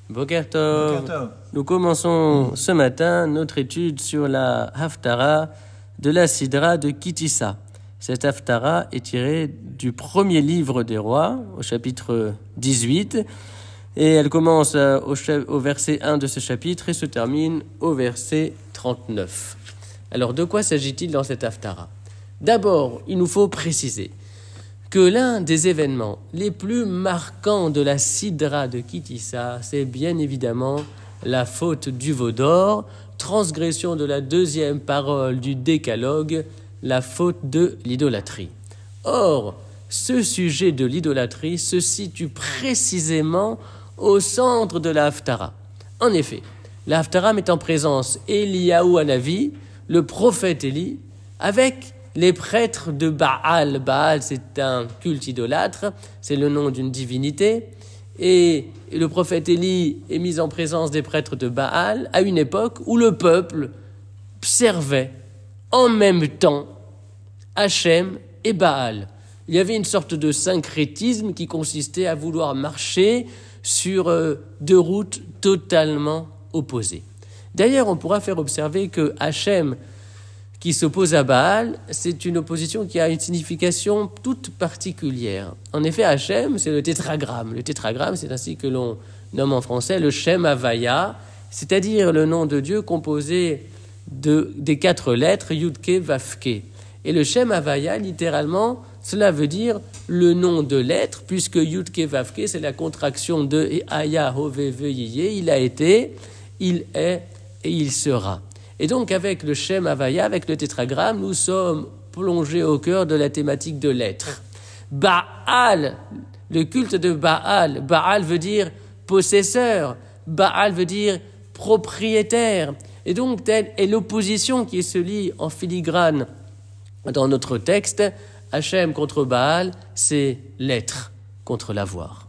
Boker Tov. Boker Tov. Nous commençons ce matin notre étude sur la Haftara de la Sidra de Kitissa. Cette Haftara est tirée du premier livre des rois, au chapitre 18, et elle commence au verset 1 de ce chapitre et se termine au verset 39. Alors, de quoi s'agit-il dans cette Haftara ? D'abord, il nous faut préciser que l'un des événements les plus marquants de la Sidra de Kitissa, c'est bien évidemment la faute du veau d'or, transgression de la deuxième parole du décalogue, la faute de l'idolâtrie. Or, ce sujet de l'idolâtrie se situe précisément au centre de la Haftara. En effet, la Haftara met en présence Eliyahu Hanavi, le prophète Élie, avec les prêtres de Baal. Baal, c'est un culte idolâtre, c'est le nom d'une divinité. Et le prophète Élie est mis en présence des prêtres de Baal à une époque où le peuple servait en même temps Hachem et Baal. Il y avait une sorte de syncrétisme qui consistait à vouloir marcher sur deux routes totalement opposées. D'ailleurs, on pourra faire observer que Hachem, qui s'oppose à Baal, c'est une opposition qui a une signification toute particulière. En effet, Hachem, c'est le tétragramme. Le tétragramme, c'est ainsi que l'on nomme en français le Shem Havaya, c'est-à-dire le nom de Dieu composé des 4 lettres Yudke Vavke. Et le Shem Havaya, littéralement, cela veut dire le nom de l'être, puisque Yudke Vavke, c'est la contraction de Aya Hoveve Yiye, il a été, il est et il sera. Et donc, avec le Shem Havaya, avec le tétragramme, nous sommes plongés au cœur de la thématique de l'être. Baal, le culte de Baal. Baal veut dire possesseur. Baal veut dire propriétaire. Et donc, telle est l'opposition qui se lie en filigrane dans notre texte. Hachem contre Baal, c'est l'être contre l'avoir.